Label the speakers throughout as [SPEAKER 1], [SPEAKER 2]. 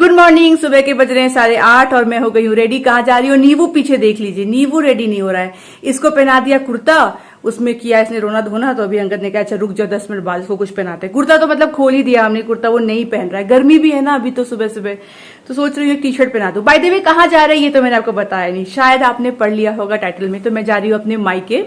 [SPEAKER 1] Good morning. सुबह के बज रहे हैं 8:30 और मैं हो गई हूँ रेडी। कहाँ जा रही हूँ? नीवू पीछे देख लीजिए, नीवू रेडी नहीं हो रहा है। इसको पहना दिया कुर्ता, उसमें किया इसने रोना धोना, तो अभी अंगद ने कहा अच्छा रुक जाओ 10 मिनट बाद इसको कुछ पहनाते हैं। कुर्ता तो मतलब खोल ही दिया हमने, कुर्ता वो नहीं पहन रहा है, गर्मी भी है ना अभी तो सुबह सुबह, तो सोच रही हूँ टी शर्ट पहना दूं। बाय द वे कहाँ जा रही है ये तो मैंने आपको बताया नहीं, शायद आपने पढ़ लिया होगा टाइटल में। तो मैं जा रही हूँ अपने मायके,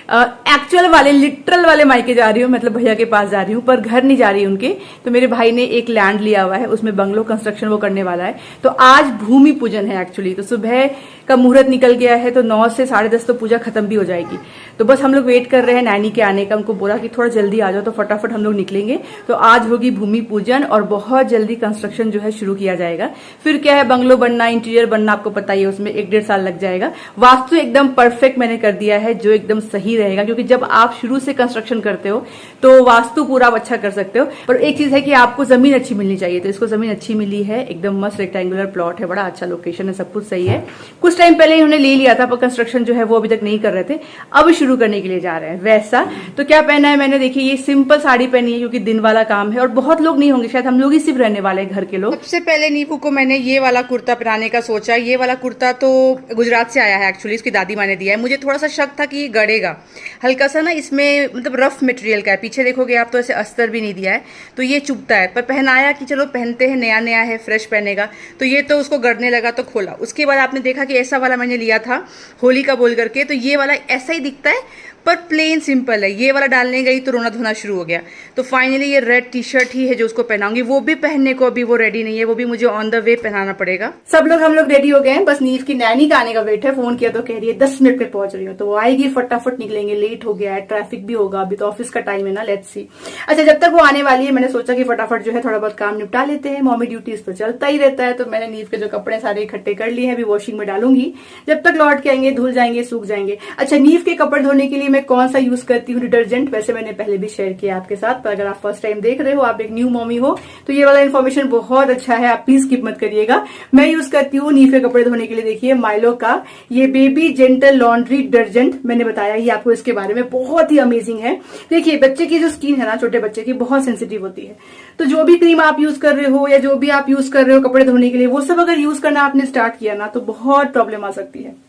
[SPEAKER 1] एक्चुअल वाले लिटरल वाले मायके जा रही हूँ, मतलब भैया के पास जा रही हूँ, पर घर नहीं जा रही उनके। तो मेरे भाई ने एक लैंड लिया हुआ है, उसमें बंगलो कंस्ट्रक्शन वो करने वाला है, तो आज भूमि पूजन है एक्चुअली। तो सुबह का मुहूर्त निकल गया है, तो 9 से 10:30 तो पूजा खत्म भी हो जाएगी। तो बस हम लोग वेट कर रहे हैं नैनी के आने का। उनको बोला कि थोड़ा जल्दी आ जाओ, तो फटाफट हम लोग निकलेंगे। तो आज होगी भूमि पूजन और बहुत जल्दी कंस्ट्रक्शन जो है शुरू किया जाएगा। फिर क्या है, बंगलो बनना, इंटीरियर बनना, आपको पता ही है, उसमें 1-1.5 साल लग जाएगा। वास्तु एकदम परफेक्ट मैंने कर दिया है, जो एकदम सही रहेगा, क्योंकि जब आप शुरू से कंस्ट्रक्शन करते हो तो वास्तु पूरा आप अच्छा कर सकते हो। पर एक चीज है कि आपको जमीन अच्छी मिलनी चाहिए, तो इसको जमीन अच्छी मिली है, एकदम मस्त रेक्टेंगुलर प्लॉट है, बड़ा अच्छा लोकेशन है, सब कुछ सही है। कुछ टाइम पहले इन्होंने ले लिया था, पर कंस्ट्रक्शन जो है वो अभी तक नहीं कर रहे थे, अब शुरू करने के लिए जा रहे हैं वैसा। तो क्या पहना है मैंने, देखिए ये सिंपल साड़ी पहनी है, क्योंकि दिन वाला काम है और बहुत लोग नहीं होंगे, शायद हम लोग ही सिर्फ रहने वाले हैं घर के लोग। सबसे पहले नीपू को मैंने ये वाला कुर्ता पहनाने का सोचा। ये वाला कुर्ता तो गुजरात से आया है एक्चुअली, इसकी दादी माँ ने दिया है। मुझे थोड़ा सा शक था कि ये गड़ेगा, हल्का सा ना इसमें मतलब रफ मटेरियल का है, पीछे देखोगे आप तो ऐसे अस्तर भी नहीं दिया है, तो ये चुभता है। पर पहनाया कि चलो पहनते हैं, नया नया है, फ्रेश पहनेगा, तो ये तो उसको गड़ने लगा तो खोला। उसके बाद आपने देखा कि ऐसा वाला मैंने लिया था होली का बोल करके, तो ये वाला ऐसा ही दिखता है पर प्लेन सिंपल है। ये वाला डालने गई तो रोना धोना शुरू हो गया, तो फाइनली ये रेड टी शर्ट ही है जो उसको पहनाऊंगी। वो भी पहनने को अभी वो रेडी नहीं है, वो भी मुझे ऑन द वे पहनाना पड़ेगा। सब लोग हम लोग रेडी हो गए हैं, बस नीव की नैनी का आने का वेट है। फोन किया तो कह रही है 10 मिनट में पहुंच रही हूँ, तो वो आएगी, फटाफट निकलेंगे। लेट हो गया है, ट्रैफिक भी होगा, अभी तो ऑफिस का टाइम है ना, लेट्स सी। अच्छा, जब तक वो आने वाली है मैंने सोचा कि फटाफट जो है थोड़ा बहुत काम निपटा लेते हैं, मॉमी ड्यूटीज तो चलता ही रहता है। तो मैंने नीव के जो कपड़े सारे इकट्ठे कर लिए हैं, अभी वॉशिंग में डालूंगी, जब तक लौट के आएंगे धुल जाएंगे, सूख जाएंगे। अच्छा, नीव के कपड़े धोने के लिए मैं कौन सा यूज करती हूँ डिटर्जेंट, वैसे मैंने पहले भी शेयर किया आपके साथ, पर अगर आप फर्स्ट टाइम देख रहे हो, आप एक न्यू मॉमी हो, तो ये वाला इन्फॉर्मेशन बहुत अच्छा है, आप प्लीज स्किप मत करिएगा। मैं यूज करती हूँ नीव के कपड़े धोने के लिए, देखिए माइलो का ये बेबी जेंटल लॉन्ड्री डिटर्जेंट, मैंने बताया ही आपको इसके बारे में, बहुत ही अमेजिंग है। देखिए बच्चे की जो स्किन है ना, छोटे बच्चे की बहुत सेंसिटिव होती है, तो जो भी क्रीम आप यूज कर रहे हो या जो भी आप यूज कर रहे हो कपड़े धोने के लिए, वो सब अगर यूज करना आपने स्टार्ट किया ना, तो बहुत प्रॉब्लम आ सकती है।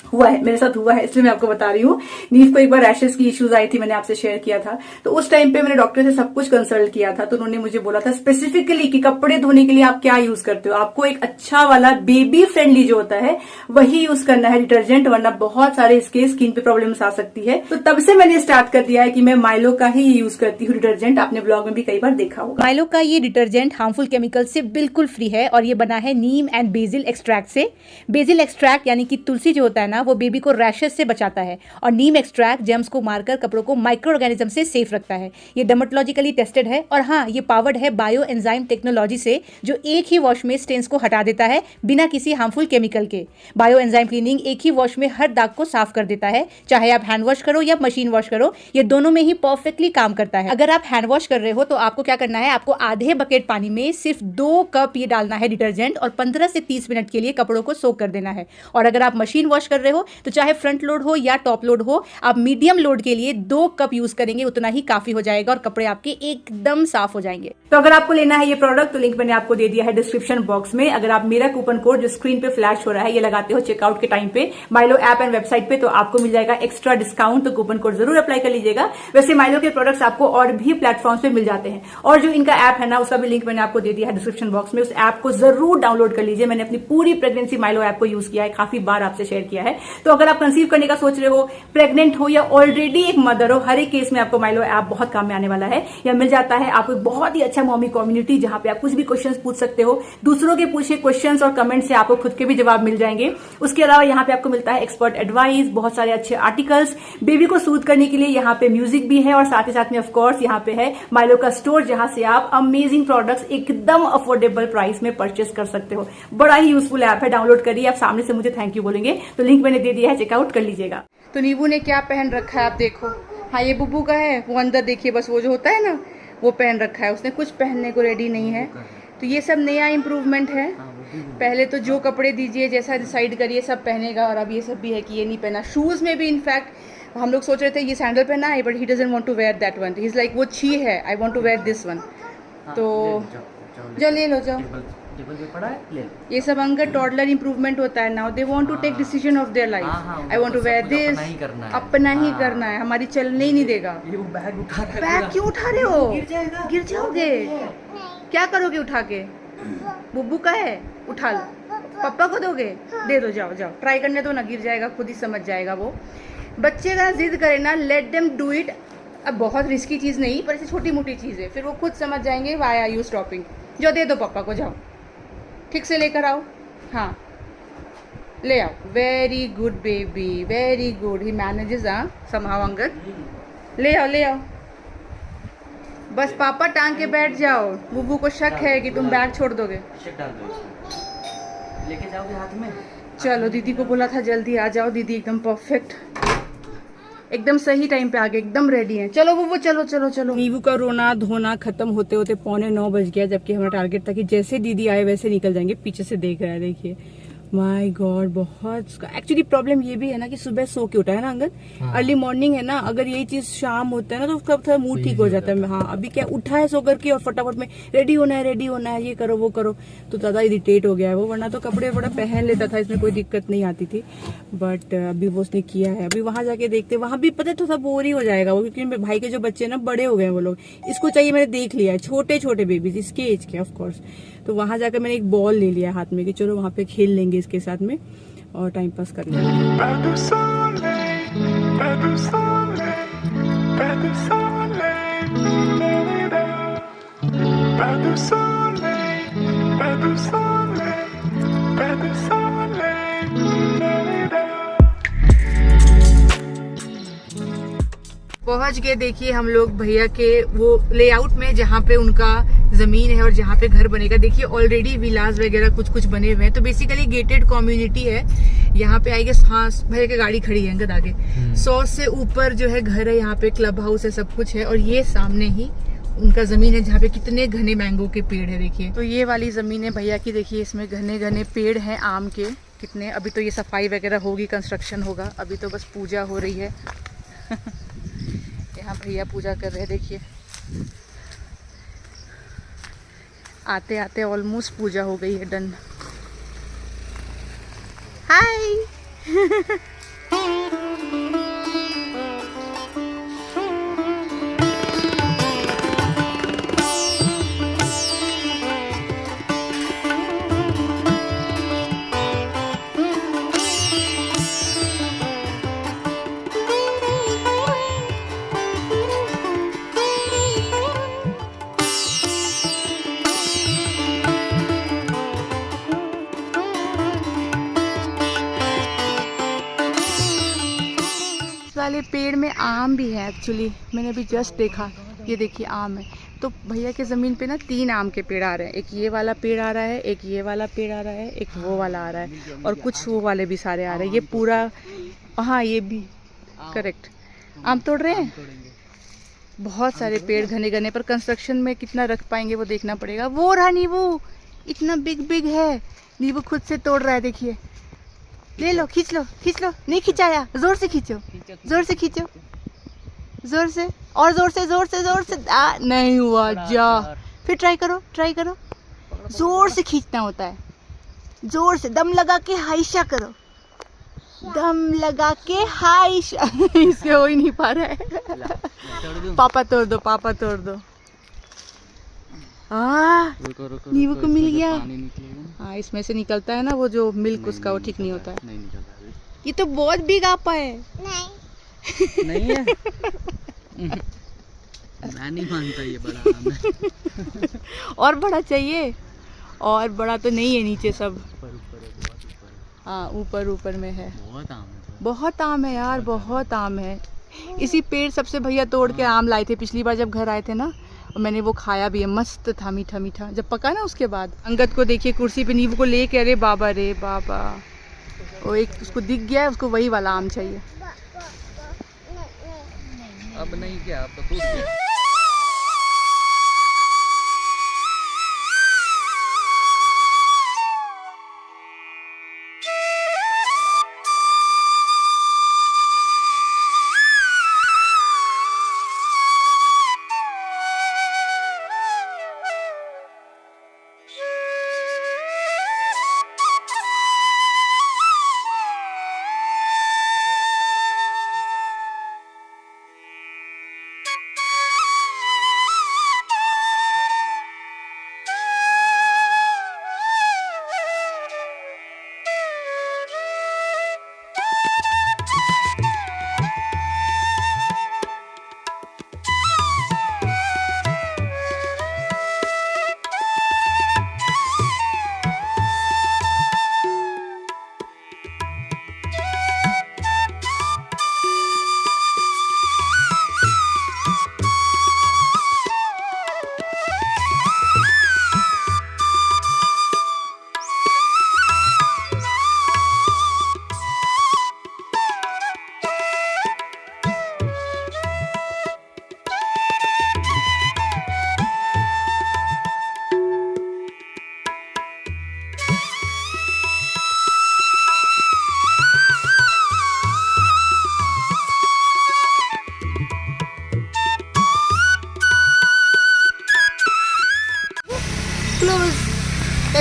[SPEAKER 1] हुआ है, मेरे साथ हुआ है, इसलिए मैं आपको बता रही हूँ। नीव को एक बार रैशेस की इश्यूज आई थी, मैंने आपसे शेयर किया था, तो उस टाइम पे मैंने डॉक्टर से सब कुछ कंसल्ट किया था, तो उन्होंने मुझे बोला था स्पेसिफिकली कि कपड़े धोने के लिए आप क्या यूज करते हो, आपको एक अच्छा वाला बेबी फ्रेंडली जो होता है वही यूज करना है डिटर्जेंट, वरना बहुत सारे इसके स्किन पे प्रॉब्लम्स आ सकती है। तो तब से मैंने स्टार्ट कर दिया है कि मैं माइलो का ही यूज करती हूँ डिटर्जेंट। आपने ब्लॉग में भी कई बार देखा होगा।
[SPEAKER 2] माइलो का ये डिटर्जेंट हार्मफुल केमिकल से बिल्कुल फ्री है और ये बना है नीम एंड बेसिल एक्सट्रैक्ट से। बेसिल एक्सट्रैक्ट यानी कि तुलसी जो होता है ना, वो बेबी को रैशेस से बचाता है, और नीम एक्सट्रैक्ट जर्म्स को मारकर कपड़ों को माइक्रो ऑर्गेनिज्म से सेफ रखता है। ये डर्मेटोलॉजिकली टेस्टेड है, और हाँ, ये पावर्ड है बायो एंजाइम टेक्नोलॉजी से, जो एक ही वॉश में स्टेन्स को हटा देता है बिना किसी हार्मफुल केमिकल के। बायो एंजाइम क्लीनिंग एक ही वॉश में हर दाग को साफ कर देता है, चाहे आप हैंड वॉश करो या मशीन वॉश करो, ये दोनों में ही परफेक्टली काम करता है। अगर आप हैंड वॉश कर रहे हो तो आपको क्या करना है, आपको आधे बकेट पानी में सिर्फ 2 कप ये डालना है डिटर्जेंट, और 15 से 30 मिनट के लिए कपड़ों को सोक कर देना है। और अगर आप मशीन वॉश कर रहे हो तो चाहे फ्रंट लोड हो या टॉप लोड हो, आप मीडियम लोड के लिए 2 कप यूज करेंगे, उतना ही काफी हो जाएगा और कपड़े आपके एकदम साफ हो जाएंगे।
[SPEAKER 1] तो अगर आपको लेना है ये प्रोडक्ट, तो लिंक मैंने आपको दे दिया है डिस्क्रिप्शन बॉक्स में। अगर आप मेरा कूपन कोड जो स्क्रीन पे फ्लैश हो रहा है ये लगाते हो चेकआउट के टाइम पे माइलो ऐप एंड वेबसाइट पे, तो आपको मिल जाएगा एक्स्ट्रा डिस्काउंट, तो कूपन कोड जरूर अप्लाई कर लीजिएगा। वैसे माइलो के प्रोडक्ट्स आपको और भी प्लेटफॉर्म्स पे मिल जाते हैं, और जो इनका ऐप है ना, उसका भी लिंक मैंने आपको दे दिया है डिस्क्रिप्शन बॉक्स में। उस ऐप को जरूर डाउनलोड कर लीजिए। मैंने अपनी पूरी प्रेगनेंसी माइलो ऐप को यूज किया है, काफी बार आपसे शेयर किया है। तो अगर आप कंसीव करने का सोच रहे हो, प्रेग्नेंट हो या ऑलरेडी एक मदर हो, हर एक केस में आपको माइलो ऐप बहुत काम में आने वाला है। या मिल जाता है आपको बहुत ही अच्छा मॉमी कम्युनिटी, जहां पे आप कुछ भी क्वेश्चंस पूछ सकते हो, दूसरों के पूछे क्वेश्चंस और कमेंट से आपको खुद के भी जवाब मिल जाएंगे। उसके अलावा यहाँ पे आपको मिलता है एक्सपर्ट एडवाइस, बहुत सारे अच्छे आर्टिकल्स, बेबी को सूद करने के लिए यहाँ पे म्यूजिक भी है, और साथ ही साथ में ऑफकोर्स यहाँ पे है माइलो का स्टोर, जहां से आप अमेजिंग प्रोडक्ट्स एकदम अफोर्डेबल प्राइस में परचेस कर सकते हो। बड़ा ही यूजफुल ऐप है, डाउनलोड करिए। आप सामने से मुझे थैंक यू बोलेंगे, तो लिंक मैंने दे दिया है, चेकआउट कर लीजिएगा। तो नीबू ने क्या पहन रखा है आप देखो। हाँ, ये बुब्बू का है, वो अंदर देखिए, बस वो जो होता है ना वो पहन रखा है, उसने कुछ पहनने को रेडी नहीं है। तो ये सब नया इम्प्रूवमेंट है। पहले तो जो कपड़े दीजिए, जैसा डिसाइड करिए, सब पहनेगा, और अब ये सब भी है कि ये नहीं पहना। शूज में भी इनफैक्ट हम लोग सोच रहे थे ये सैंडल पहना है, but he doesn't want to wear that one. He is like वो छी है, I want to wear this one. तो जाओ ले लो, जाओ
[SPEAKER 3] टेबल पे पड़ा है, ले लो।
[SPEAKER 1] ये सब अंगद टॉडलर इंप्रूवमेंट होता है। Now they want to take decision of their
[SPEAKER 3] हाँ,
[SPEAKER 1] लाइफ।
[SPEAKER 3] हाँ,
[SPEAKER 1] आई वांट टू
[SPEAKER 3] उनको
[SPEAKER 1] वेयर
[SPEAKER 3] सब कुछ
[SPEAKER 1] दिस,
[SPEAKER 3] अपना ही करना है।
[SPEAKER 1] अपना ही
[SPEAKER 3] हाँ।
[SPEAKER 1] करना है, हमारी चलने ही नहीं देगा।
[SPEAKER 3] ये वो बैग उठा रहा है
[SPEAKER 1] बैग
[SPEAKER 3] पूरा।
[SPEAKER 1] क्यों उठा रहे हो?
[SPEAKER 3] गिर जाएगा,
[SPEAKER 1] गिर जाओगे। क्या करोगे उठा के? बुब्बू का है, उठा लो। पापा को दोगे? दे दो, जाओ जाओ, ट्राई करने दो ना, गिर जाएगा, खुद ही समझ जाएगा वो। बच्चे का जिद करे ना, लेट देम डू इट। अब बहुत रिस्की चीज़ नहीं, पर ऐसी छोटी मोटी चीज़ है, फिर वो खुद समझ जाएंगे व्हाई आर यू स्टॉपिंग। जो दे दो पापा को, जाओ ठीक से लेकर आओ। हाँ, ले आओ। Very good baby, very good, he manages. हाँ, समहाउ अंगद। ले आओ, ले आओ। बस पापा टांग के बैठ जाओ। बुब्बू को शक है कि तुम बैग छोड़ दोगे।
[SPEAKER 3] टी-शर्ट डाल दो इसमें। लेके जाओगे हाथ में?
[SPEAKER 1] चलो, दीदी को बोला था जल्दी आ जाओ। दीदी एकदम परफेक्ट, एकदम सही टाइम पे आ गए, एकदम रेडी है। चलो बुब्बू, चलो चलो चलो। नीवू का रोना धोना खत्म होते होते 8:45 बज गया, जबकि हमारा टारगेट था कि जैसे दीदी आए वैसे निकल जाएंगे। पीछे से देख रहा है, देखिए। माय गॉड, बहुत एक्चुअली प्रॉब्लम ये भी है ना कि सुबह सो के उठा है ना अंगद, अर्ली मॉर्निंग है ना। अगर यही चीज शाम होता है ना तो उसका थोड़ा मूड ठीक हो जाता है। हाँ, अभी क्या उठा है सो करके और फटाफट में रेडी होना है, रेडी होना है, ये करो वो करो, तो ज्यादा इरिटेट हो गया है वो। वरना तो कपड़े वपड़ा पहन लेता था, इसमें कोई दिक्कत नहीं आती थी। बट अभी वो उसने किया है। अभी वहां जाके देखते, वहां भी पता है थोड़ा बोर ही हो जाएगा वो, क्योंकि मेरे भाई के जो बच्चे ना बड़े हो गए हैं वो लोग। इसको चाहिए, मैंने देख लिया है, छोटे छोटे बेबीज इसके एज के, ऑफकोर्स। तो वहां जाकर मैंने एक बॉल ले लिया हाथ में कि चलो वहां पे खेल लेंगे इसके साथ में और टाइम पास कर लेंगे। पहुंच गए, देखिए हम लोग भैया के वो लेआउट में जहाँ पे उनका जमीन है और जहाँ पे घर बनेगा। देखिए ऑलरेडी विलास वगैरह कुछ कुछ बने हुए हैं, तो बेसिकली गेटेड कम्युनिटी है यहाँ पे। आई गेस हाँ, भैया की गाड़ी खड़ी है अंगद आगे। 100 से ऊपर जो है घर है यहाँ पे, क्लब हाउस है, सब कुछ है। और ये सामने ही उनका जमीन है जहाँ पे कितने घने मैंगो के पेड़ है, देखिए। तो ये वाली जमीन है भैया की, देखिए इसमें घने घने पेड़ हैं आम के कितने। अभी तो ये सफाई वगैरह होगी, कंस्ट्रक्शन होगा, अभी तो बस पूजा हो रही है। यहाँ भैया पूजा कर रहे हैं, देखिए। आते आते ऑलमोस्ट पूजा हो गई है, डन। हाय। वाले पेड़ में आम भी है एक्चुअली, मैंने अभी जस्ट देखा। ये देखिए आम है। तो भैया के ज़मीन पे ना 3 आम के पेड़ आ रहे हैं। एक ये वाला पेड़ आ रहा है, एक ये वाला पेड़ आ रहा है, एक वो वाला आ रहा है, और कुछ वो वाले भी सारे आ रहे हैं। ये पूरा, हाँ ये भी करेक्ट। आम तोड़ रहे हैं, बहुत सारे पेड़ घने घने, पर कंस्ट्रक्शन में कितना रख पाएंगे वो देखना पड़ेगा। वो रहा नींबू, इतना बिग बिग है। नींबू खुद से तोड़ रहा है, देखिए। ले लो, खींच लो, खींच लो। नहीं खिंचाया, जोर से खींचो, जोर से खींचो, जोर से, और जोर से, जोर से, जोर से। नहीं हुआ, जा फिर ट्राई करो, ट्राई करो। जोर से खींचना होता है, जोर से दम लगा के हाइशा करो, दम लगा के हाइशा। इससे हो ही नहीं पा रहा है। पापा तोड़ दो, पापा तोड़ दो। नींबू को मिल गया। हाँ, इसमें से निकलता है ना वो जो मिल्क, उसका वो ठीक नहीं होता है।
[SPEAKER 3] नहीं निकलता है।
[SPEAKER 1] ये तो बहुत बिग आपा है।
[SPEAKER 3] नहीं है। मैं नहीं मानता ये बड़ा आम है।
[SPEAKER 1] और बड़ा चाहिए, और बड़ा तो नहीं है, नीचे सब।
[SPEAKER 3] ऊपर ऊपर है, बहुत ऊपर है।
[SPEAKER 1] हाँ, ऊपर ऊपर में है।
[SPEAKER 3] बहुत आम है,
[SPEAKER 1] बहुत आम है यार, बहुत आम है। इसी पेड़ सबसे भैया तोड़ के आम लाए थे पिछली बार जब घर आए थे ना, और मैंने वो खाया भी है, मस्त था, मीठा मीठा। जब पका ना उसके बाद। अंगद को देखिए कुर्सी पे नींबू को लेके, अरे बाबा रे बाबा, वो एक उसको दिख गया है, उसको वही वाला आम चाहिए।
[SPEAKER 3] अब नहीं, क्या अब तो टूट गया।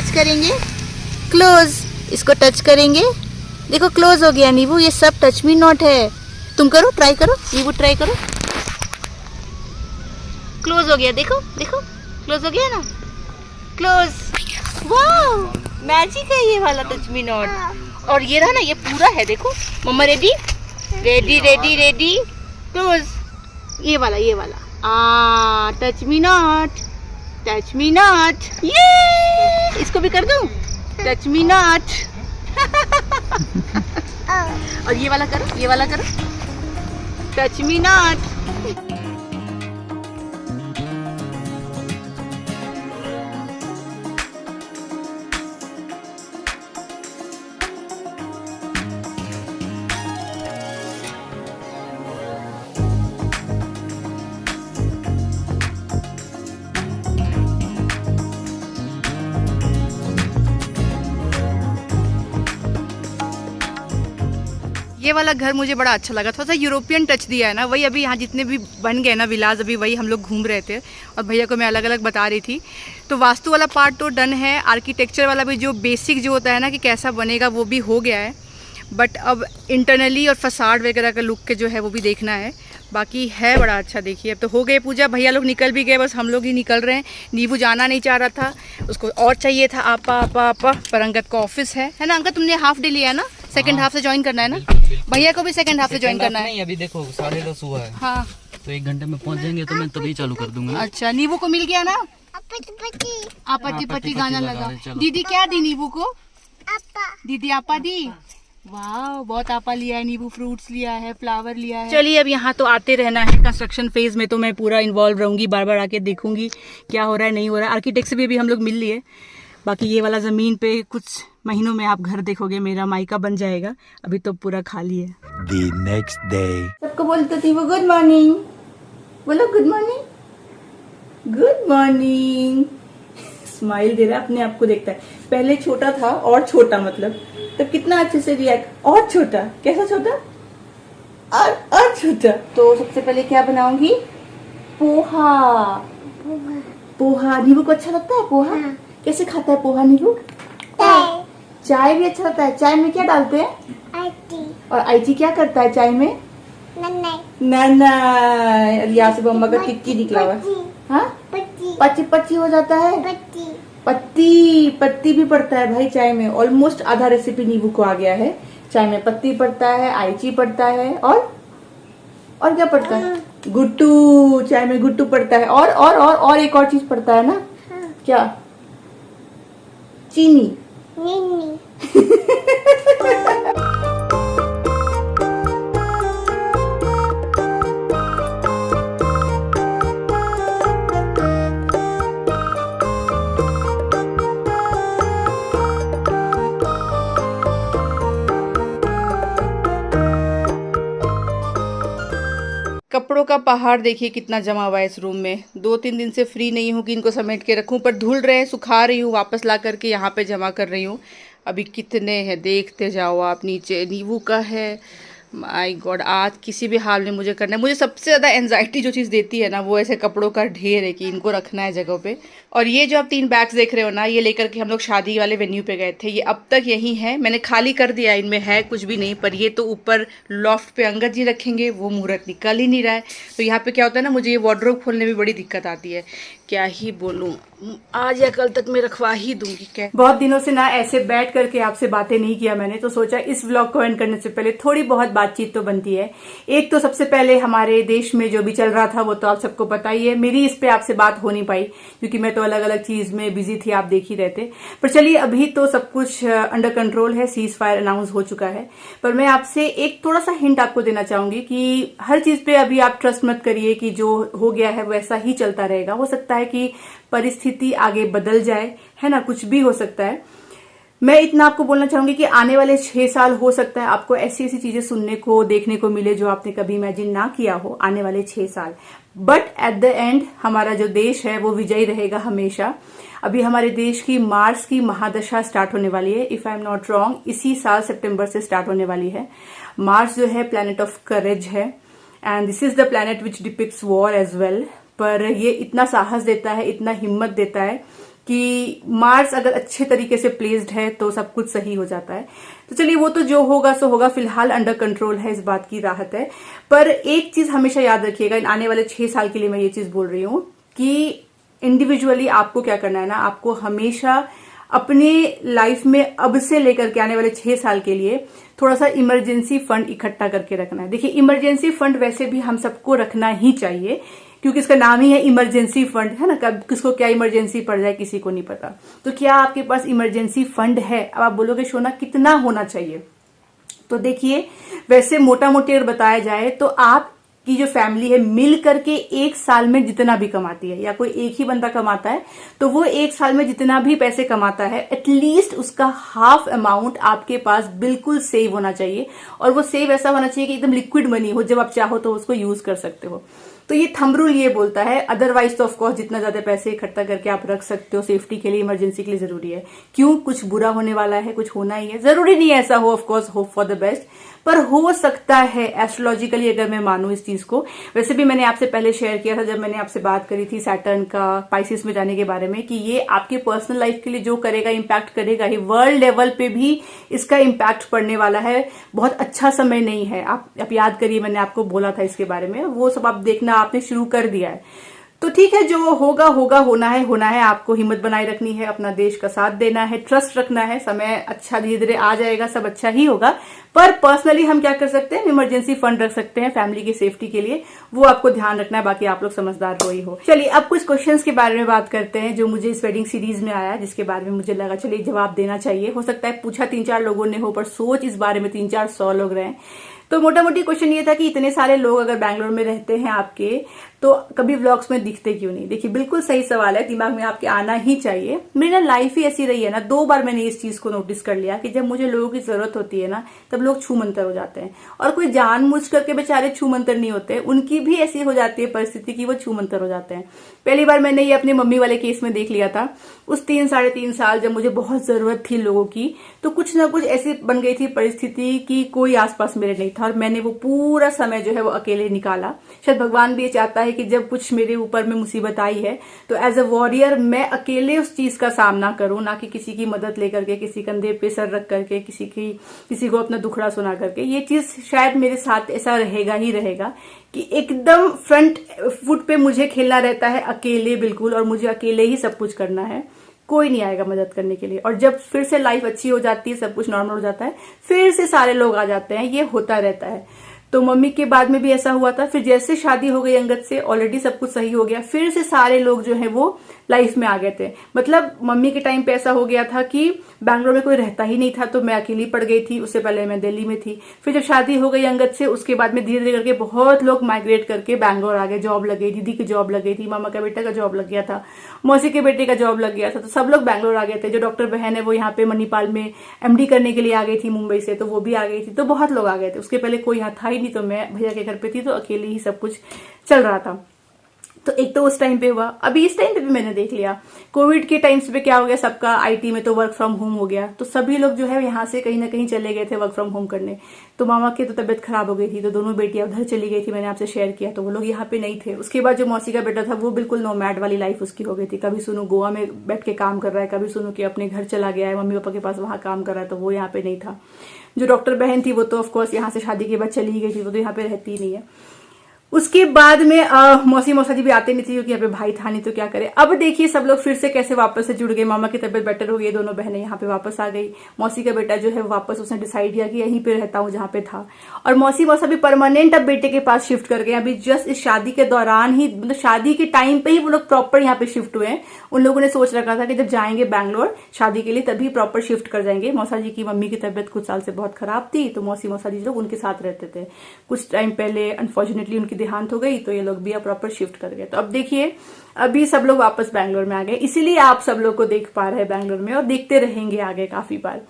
[SPEAKER 2] टच करेंगे, क्लोज, इसको टच करेंगे, देखो क्लोज हो गया नींबू। ये सब टच मी नॉट है। तुम करो, ट्राई करो, नींबू ट्राई करो। क्लोज हो गया, देखो देखो, क्लोज हो गया ना, क्लोज। वाओ, मैजिक है ये वाला टच मी नॉट। और ये रहा ना, ये पूरा है, देखो। मम्मा ready, ready ready ready, close. ये वाला touch me not, touch me not. ये इसको भी कर दूं, टच मी नॉट। और ये वाला करो, ये वाला करो, टच मी नॉट। ये वाला घर मुझे बड़ा अच्छा लगा, थोड़ा सा यूरोपियन टच दिया है ना। वही अभी यहाँ जितने भी बन गए ना विलाज, अभी वही हम लोग घूम रहे थे और भैया को मैं अलग अलग बता रही थी। तो वास्तु वाला पार्ट तो डन है, आर्किटेक्चर वाला भी जो बेसिक जो होता है ना कि कैसा बनेगा वो भी हो गया है। बट अब इंटरनली और फसाड वगैरह का लुक के जो है वो भी देखना है। बाकी है बड़ा अच्छा। देखिए अब तो हो गए पूजा, भैया लोग निकल भी गए, बस हम लोग ही निकल रहे हैं। नींबू जाना नहीं चाह रहा था, उसको और चाहिए था आपा आपा आपा। पर अंगद का ऑफिस है ना अंकल, तुमने हाफ डे लिया है ना, सेकंड हाफ से ज्वाइन करना है ना। भैया को भी सेकंड हाफ से ज्वाइन करना है।
[SPEAKER 3] नहीं अभी देखो 10:30 हुआ है।
[SPEAKER 2] हाँ
[SPEAKER 3] तो 1 घंटे में पहुंच जाएंगे तो मैं तभी चालू कर दूंगा।
[SPEAKER 2] अच्छा, नींबू को मिल गया ना, आपत्ति पति गाना लगा। दीदी क्या दी नींबू को? दीदी आपा दी। वाह, बहुत आपा लिया है, नींबू फ्रूट्स लिया है, फ्लावर लिया है। चलिए अब यहाँ तो आते रहना है, कंस्ट्रक्शन फेज में तो मैं पूरा इन्वॉल्व रहूंगी, बार बार आके देखूंगी क्या हो रहा है नहीं हो रहा है। आर्किटेक्ट से भी अभी हम लोग मिल लिए। बाकी ये वाला ज़मीन पे कुछ महीनों में आप घर देखोगे, मेरा मायका बन जाएगा। अभी तो पूरा खाली है।
[SPEAKER 4] The next day.
[SPEAKER 1] सबको बोलते थी वो गुड मॉर्निंग, बोलो good morning, good morning. Smile दे रहा है, अपने आप को देखता है। पहले छोटा था और छोटा, मतलब तब कितना अच्छे से रिएक्ट। और छोटा, कैसा छोटा? और छोटा। तो सबसे पहले क्या बनाऊंगी? पोहा। पोहा नींबू को अच्छा लगता है पोहा? कैसे खाता है पोहा नींबू? चाय भी अच्छा लगता है। चाय में क्या डालते हैं? और आईची क्या करता है चाय में? नाना। यहाँ से मम्मा का टिक्की निकला हुआ है। हाँ, पच्ची पच्ची हो जाता है। पत्ती पत्ती भी पड़ता है भाई चाय में। ऑलमोस्ट आधा रेसिपी नींबू को आ गया है। चाय में पत्ती पड़ता है, आईची पड़ता है, और क्या पड़ता है? गुट्टू। चाय में गुट्टू पड़ता है, और एक और चीज पड़ता है ना। क्या? चीनी। कपड़ों का पहाड़ देखिए कितना जमा हुआ है इस रूम में। 2-3 दिन से फ्री नहीं हूँ कि इनको समेट के रखूँ, पर धुल रहे हैं, सुखा रही हूँ, वापस ला करके यहाँ पे जमा कर रही हूँ। अभी कितने हैं देखते जाओ आप। नीचे नींबू का है। माय गॉड, आज किसी भी हाल में मुझे करना है। मुझे सबसे ज़्यादा एंजाइटी जो चीज़ देती है ना, वो ऐसे कपड़ों का ढेर है कि इनको रखना है जगह पे। और ये जो आप 3 बैग्स देख रहे हो ना, ये लेकर के हम लोग शादी वाले वेन्यू पे गए थे। ये अब तक यहीं है, मैंने खाली कर दिया, इनमें है कुछ भी नहीं। पर ये तो ऊपर लॉफ्ट पे अंगद जी रखेंगे, वो मुहूर्त निकल ही नहीं रहा है। तो यहाँ पे क्या होता है ना, मुझे ये वार्डरोब खोलने में बड़ी दिक्कत आती है। क्या ही बोलूं, आज या कल तक मैं रखवा ही दूंगी। क्या बहुत दिनों से ना ऐसे बैठ करके आपसे बातें नहीं किया मैंने, तो सोचा इस व्लॉग को एंड करने से पहले थोड़ी बहुत बातचीत तो बनती है। एक तो सबसे पहले हमारे देश में जो भी चल रहा था वो तो आप सबको पता ही है। मेरी इस पे आपसे बात हो नहीं पाई क्योंकि मैं तो अलग अलग चीज में बिजी थी, आप देख ही रहे थे। पर चलिए अभी तो सब कुछ अंडर कंट्रोल है, सीज फायर अनाउंस हो चुका है। पर मैं आपसे एक थोड़ा सा हिंट आपको देना चाहूंगी कि हर चीज पे अभी आप ट्रस्ट मत करिए कि जो हो गया है वैसा ही चलता रहेगा। हो सकता है कि परिस्थिति आगे बदल जाए, है ना, कुछ भी हो सकता है। मैं इतना आपको बोलना चाहूंगी कि आने वाले 6 साल हो सकता है आपको ऐसी ऐसी चीजें सुनने को देखने को मिले जो आपने कभी इमेजिन ना किया हो, आने वाले 6 साल। बट एट द एंड हमारा जो देश है वो विजयी रहेगा हमेशा। अभी हमारे देश की मार्स की महादशा स्टार्ट होने वाली है, if I am not wrong, इसी साल सितंबर से स्टार्ट होने वाली है। मार्स जो है प्लैनेट ऑफ करेज है and this is the planet which depicts war as well. पर ये इतना साहस देता है, इतना हिम्मत देता है कि मार्स अगर अच्छे तरीके से प्लेस्ड है तो सब कुछ सही हो जाता है। तो चलिए वो तो जो होगा सो होगा, फिलहाल अंडर कंट्रोल है, इस बात की राहत है। पर एक चीज हमेशा याद रखिएगा, इन आने वाले 6 साल के लिए मैं ये चीज बोल रही हूँ कि इंडिविजुअली आपको क्या करना है ना, आपको हमेशा अपने लाइफ में अब से लेकर के आने वाले 6 साल के लिए थोड़ा सा इमरजेंसी फंड इकट्ठा करके रखना है। देखिए इमरजेंसी फंड वैसे भी हम सबको रखना ही चाहिए, क्योंकि इसका नाम ही है इमरजेंसी फंड, है ना। कब किसको क्या इमरजेंसी पड़ जाए किसी को नहीं पता। तो क्या आपके पास इमरजेंसी फंड है? अब आप बोलोगे शोना कितना होना चाहिए? तो देखिए वैसे मोटा मोटी अगर बताया जाए तो आप की जो फैमिली है मिल करके एक साल में जितना भी कमाती है, या कोई एक ही बंदा कमाता है तो वो एक साल में जितना भी पैसे कमाता है एटलीस्ट उसका हाफ अमाउंट आपके पास बिल्कुल सेव होना चाहिए। और वो सेव ऐसा होना चाहिए कि एकदम लिक्विड मनी हो, जब आप चाहो तो उसको यूज कर सकते हो। तो ये थंब रूल ये बोलता है। अदरवाइज तो ऑफकोर्स जितना ज्यादा पैसे इकट्ठा करके आप रख सकते हो सेफ्टी के लिए, इमरजेंसी के लिए जरूरी है। क्यों? कुछ बुरा होने वाला है, कुछ होना ही है, जरूरी नहीं है ऐसा हो, of course hope for the best, पर हो सकता है एस्ट्रोलॉजिकली अगर मैं मानूं इस चीज को। वैसे भी मैंने आपसे पहले शेयर किया था जब मैंने आपसे बात करी थी सैटर्न का पाइसिस में जाने के बारे में, कि ये आपके पर्सनल लाइफ के लिए जो करेगा इम्पैक्ट करेगा ही, वर्ल्ड लेवल पे भी इसका इम्पैक्ट पड़ने वाला है। बहुत अच्छा समय नहीं है। आप याद करिए मैंने आपको बोला था इसके बारे में, वो सब आप देखना आपने शुरू कर दिया है। तो ठीक है, जो होगा होगा, होना है। आपको हिम्मत बनाए रखनी है, अपना देश का साथ देना है, ट्रस्ट रखना है। समय अच्छा धीरे धीरे आ जाएगा, सब अच्छा ही होगा। पर पर्सनली हम क्या कर सकते हैं, इमरजेंसी फंड रख सकते हैं फैमिली की सेफ्टी के लिए, वो आपको ध्यान रखना है। बाकी आप लोग समझदार हो ही हो। चलिए अब कुछ क्वेश्चंस के बारे में बात करते हैं जो मुझे इस वेडिंग सीरीज में आया, जिसके बारे में मुझे लगा चलिए जवाब देना चाहिए। हो सकता है पूछा 3-4 लोगों ने हो, पर सोच इस बारे में 300-400 लोग रहे। तो मोटा मोटी क्वेश्चन ये था कि इतने सारे लोग अगर बैंगलोर में रहते हैं आपके, तो कभी व्लॉग्स में दिखते क्यों नहीं? देखिए बिल्कुल सही सवाल है, दिमाग में आपके आना ही चाहिए। मेरी ना लाइफ ही ऐसी रही है ना, 2 बार मैंने इस चीज को नोटिस कर लिया कि जब मुझे लोगों की जरूरत होती है ना, तब लोग छू मंतर हो जाते हैं। और कोई जानबूझ करके बेचारे छू मंतर नहीं होते, उनकी भी ऐसी हो जाती है परिस्थिति कि वो छू मंतर हो जाते हैं। पहली बार मैंने ये अपनी मम्मी वाले केस में देख लिया था। उस 3-3.5 साल जब मुझे बहुत जरूरत थी लोगों की, तो कुछ ना कुछ ऐसी बन गई थी परिस्थिति कि कोई आसपास मेरे नहीं था, और मैंने वो पूरा समय जो है वो अकेले निकाला। शायद भगवान भी ये चाहता है कि जब कुछ मेरे ऊपर में मुसीबत आई है तो एज अ वॉरियर मैं अकेले उस चीज का सामना करूं, ना कि किसी की मदद लेकर के, किसी कंधे पे सर रख करके, किसी को अपना दुखड़ा सुना करके। ये चीज शायद मेरे साथ ऐसा रहेगा ही रहेगा कि एकदम फ्रंट फुट पे मुझे खेलना रहता है अकेले बिल्कुल, और मुझे अकेले ही सब कुछ करना है, कोई नहीं आएगा मदद करने के लिए। और जब फिर से लाइफ अच्छी हो जाती है, सब कुछ नॉर्मल हो जाता है, फिर से सारे लोग आ जाते हैं। ये होता रहता है। तो मम्मी के बाद में भी ऐसा हुआ था। फिर जैसे शादी हो गई अंगद से, ऑलरेडी सब कुछ सही हो गया, फिर से सारे लोग जो है वो लाइफ में आ गए थे। मतलब मम्मी के टाइम पे ऐसा हो गया था कि बैंगलोर में कोई रहता ही नहीं था, तो मैं अकेली पड़ गई थी। उससे पहले मैं दिल्ली में थी। फिर जब शादी हो गई अंगद से, उसके बाद में धीरे धीरे करके बहुत लोग माइग्रेट करके बैंगलोर आ गए। जॉब लग गई, दीदी की जॉब लग गई थी, मामा का बेटा का जॉब लग गया था, मौसी के बेटे का जॉब लग गया था, तो सब लोग बैंगलोर आ गए थे। जो डॉक्टर बहन है वो यहाँ पे मणिपाल में MD करने के लिए आ गई थी मुंबई से, तो वो भी आ गई थी। तो बहुत लोग आ गए थे। उसके पहले कोई यहाँ था ही नहीं, तो मैं भैया के घर पे थी, तो अकेले ही सब कुछ चल रहा था। तो एक तो उस टाइम पे हुआ। अभी इस टाइम पे भी मैंने देख लिया, कोविड के टाइम्स पे क्या हो गया, सबका IT में तो वर्क फ्रॉम होम हो गया, तो सभी लोग जो है यहाँ से कहीं ना कहीं चले गए थे वर्क फ्रॉम होम करने। तो मामा की तो तबियत खराब हो गई थी, तो दोनों बेटियां उधर चली गई थी, मैंने आपसे शेयर किया, तो वो लोग यहाँ पे नहीं थे। उसके बाद जो मौसी का बेटा था वो बिल्कुल नोमैड वाली लाइफ उसकी हो गई थी। कभी सुनो गोवा में बैठ के काम कर रहा है, कभी सुनो कि अपने घर चला गया है, मम्मी पापा के पास वहां काम कर रहा है, तो वो यहाँ पे नहीं था। जो डॉक्टर बहन थी वो तो ऑफकोर्स यहाँ से शादी के बाद चली गई थी, वो तो यहाँ पे रहती ही नहीं है। उसके बाद में मौसी मौसा जी भी आते नहीं थे, क्योंकि यहाँ पे भाई था नहीं, तो क्या करे। अब देखिए सब लोग फिर से कैसे वापस से जुड़ गए। मामा की तबीयत बेटर हो गई, दोनों बहनें यहाँ पे वापस आ गई। मौसी का बेटा जो है वापस उसने डिसाइड किया कि यहीं पे रहता हूँ जहाँ पे था। और मौसी मौसा भी परमानेंट अब बेटे के पास शिफ्ट कर गए। अभी जस्ट इस शादी के दौरान ही, मतलब शादी के टाइम पे ही वो लोग प्रॉपर यहाँ पे शिफ्ट हुए हैं। उन लोगों ने सोच रखा था कि जब जाएंगे बैंगलोर शादी के लिए तभी प्रॉपर शिफ्ट कर जाएंगे। मौसा जी की मम्मी की तबीयत कुछ साल से बहुत खराब थी, तो मौसी मौसा जी लोग उनके साथ रहते थे। कुछ टाइम पहले अनफॉर्चुनेटली उनकी देहांत हो गई, तो ये लोग भी अब प्रॉपर शिफ्ट कर गए। तो अब देखिए अभी सब लोग वापस बैंगलोर में आ गए, इसीलिए आप सब लोग को देख पा रहे हैं बैंगलोर में, और देखते रहेंगे आगे काफी बार।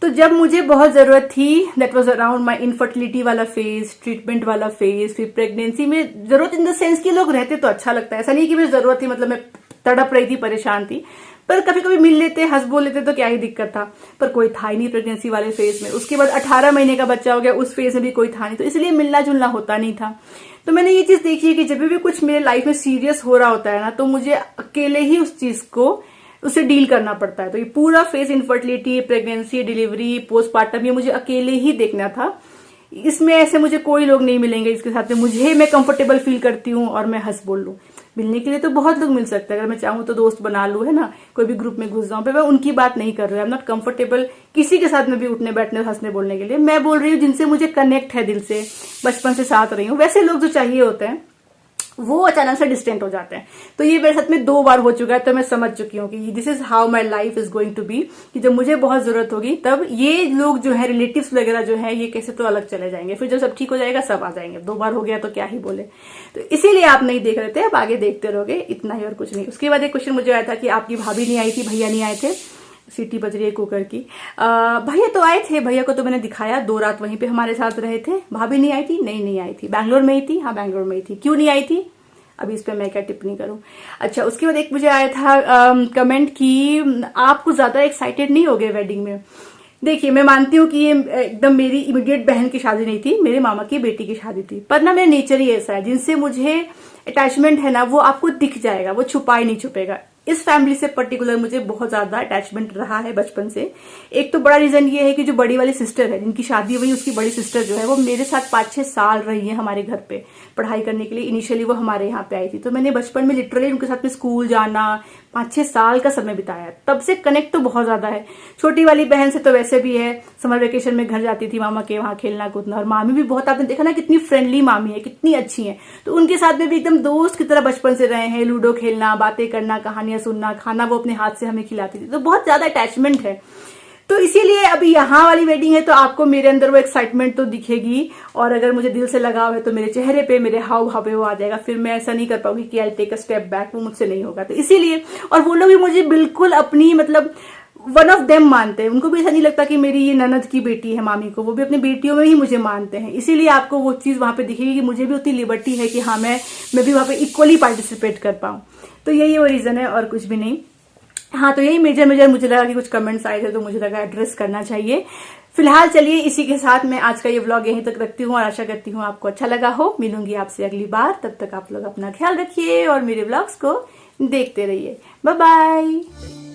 [SPEAKER 1] तो जब मुझे बहुत जरूरत थी, that was around my infertility वाला फेज, ट्रीटमेंट वाला फेज, फिर प्रेगनेंसी में जरूरत इन द सेंस कि लोग रहते तो अच्छा लगता है। ऐसा नहीं कि मुझे जरूरत थी, मतलब मैं तड़प रही थी, परेशान थी, पर कभी कभी मिल लेते, हंस बोल लेते, तो क्या ही दिक्कत था। पर कोई था ही नहीं प्रेगनेंसी वाले फेज में। उसके बाद 18 महीने का बच्चा हो गया, उस फेज में भी कोई था नहीं, तो इसलिए मिलना जुलना होता नहीं था। तो मैंने ये चीज देखी है कि जब भी कुछ मेरे लाइफ में सीरियस हो रहा होता है ना, तो मुझे अकेले ही उस चीज को उससे डील करना पड़ता है। तो ये पूरा phase infertility, pregnancy, delivery, postmortem, ये मुझे अकेले ही देखना था। इसमें ऐसे मुझे कोई लोग नहीं मिलेंगे जिसके साथ में मैं कंफर्टेबल फील करती हूँ और मैं हंस बोल लूँ। मिलने के लिए तो बहुत लोग मिल सकते हैं, अगर मैं चाहूँ तो दोस्त बना लूँ, है ना, कोई भी ग्रुप में घुस जाऊँ। मैं उनकी बात नहीं कर रही हूँ। आई एम नॉट कंफर्टेबल किसी के साथ में भी उठने बैठने हंसने बोलने के लिए। मैं बोल रही हूँ जिनसे मुझे कनेक्ट है दिल से, बचपन से साथ रही हूँ, वैसे लोग जो चाहिए होते हैं वो अचानक से डिस्टेंट हो जाते हैं। तो ये मेरे साथ में 2 बार हो चुका है। तो मैं समझ चुकी हूँ कि this is how my life is going to be, कि जब मुझे बहुत जरूरत होगी तब ये लोग जो है, रिलेटिव्स वगैरह जो है, ये कैसे तो अलग चले जाएंगे, फिर जब सब ठीक हो जाएगा सब आ जाएंगे। 2 बार हो गया तो क्या ही बोले। तो इसीलिए आप नहीं देख रहे थे, आप आगे देखते रहोगे, इतना ही और कुछ नहीं। उसके बाद एक क्वेश्चन मुझे आया था कि आपकी भाभी नहीं आई थी, भैया नहीं आए थे। सीटी बज रही है कुकर की। भैया तो आए थे, भैया को तो मैंने दिखाया, 2 रात वहीं पे हमारे साथ रहे थे। भाभी नहीं आई थी? नहीं आई थी। बैंगलोर में ही थी? हाँ बैंगलोर में ही थी। क्यों नहीं आई थी? अभी इस पे मैं क्या टिप्पणी करूं। अच्छा, उसके बाद एक मुझे आया था कमेंट कि आप कुछ ज्यादा एक्साइटेड नहीं हो गए वेडिंग में। देखिए, मैं मानती हूँ कि ये एकदम मेरी इमीडिएट बहन की शादी नहीं थी, मेरे मामा की बेटी की शादी थी। पर ना मेरा नेचर ही ऐसा है, जिनसे मुझे अटैचमेंट है ना, वो आपको दिख जाएगा, वो छुपा ही नहीं छुपेगा। इस फैमिली से पर्टिकुलर मुझे बहुत ज्यादा अटैचमेंट रहा है बचपन से। एक तो बड़ा रीजन ये है कि जो बड़ी वाली सिस्टर है, जिनकी शादी हुई, उसकी बड़ी सिस्टर जो है वो मेरे साथ 5-6 साल रही है हमारे घर पे पढ़ाई करने के लिए। इनिशियली वो हमारे यहाँ पे आई थी, तो मैंने बचपन में लिटरली उनके साथ में स्कूल जाना, 5-6 साल का समय बिताया। तब से कनेक्ट तो बहुत ज्यादा है। छोटी वाली बहन से तो वैसे भी है, समर वेकेशन में घर जाती थी मामा के, वहां खेलना कूदना। और मामी भी बहुत, आपने देखा ना कितनी फ्रेंडली मामी है, कितनी अच्छी है। तो उनके साथ में भी एकदम दोस्त की तरह बचपन से रहे हैं, लूडो खेलना, बातें करना, कहानियां सुनना, खाना वो अपने हाथ से हमें खिलाती थी। तो बहुत ज्यादा अटैचमेंट है। तो इसीलिए अभी यहाँ वाली वेडिंग है तो आपको मेरे अंदर वो एक्साइटमेंट तो दिखेगी, और अगर मुझे दिल से लगाव है तो मेरे चेहरे पे, मेरे हाव भाव पे वो आ जाएगा। फिर मैं ऐसा नहीं कर पाऊंगी कि I take a step back, वो मुझसे नहीं होगा। तो इसीलिए, और वो लोग भी मुझे बिल्कुल अपनी, मतलब वन ऑफ देम मानते हैं। उनको भी ऐसा नहीं लगता कि मेरी ये ननद की बेटी है मामी को, वो भी अपनी बेटियों में ही मुझे मानते हैं। इसीलिए आपको वो चीज वहां पे दिखेगी कि मुझे भी उतनी लिबर्टी है कि हाँ मैं भी वहां पे इक्वली पार्टिसिपेट कर पाऊं। तो यही वो रीजन है और कुछ भी नहीं। हाँ, तो यही मेजर मुझे लगा कि कुछ कमेंट्स आए थे तो मुझे लगा एड्रेस करना चाहिए। फिलहाल चलिए, इसी के साथ मैं आज का ये व्लॉग यहीं तक रखती हूँ और आशा करती हूँ आपको अच्छा लगा हो। मिलूंगी आपसे अगली बार, तब तक आप लोग अपना ख्याल रखिए और मेरे व्लॉग्स को देखते रहिए। Bye bye.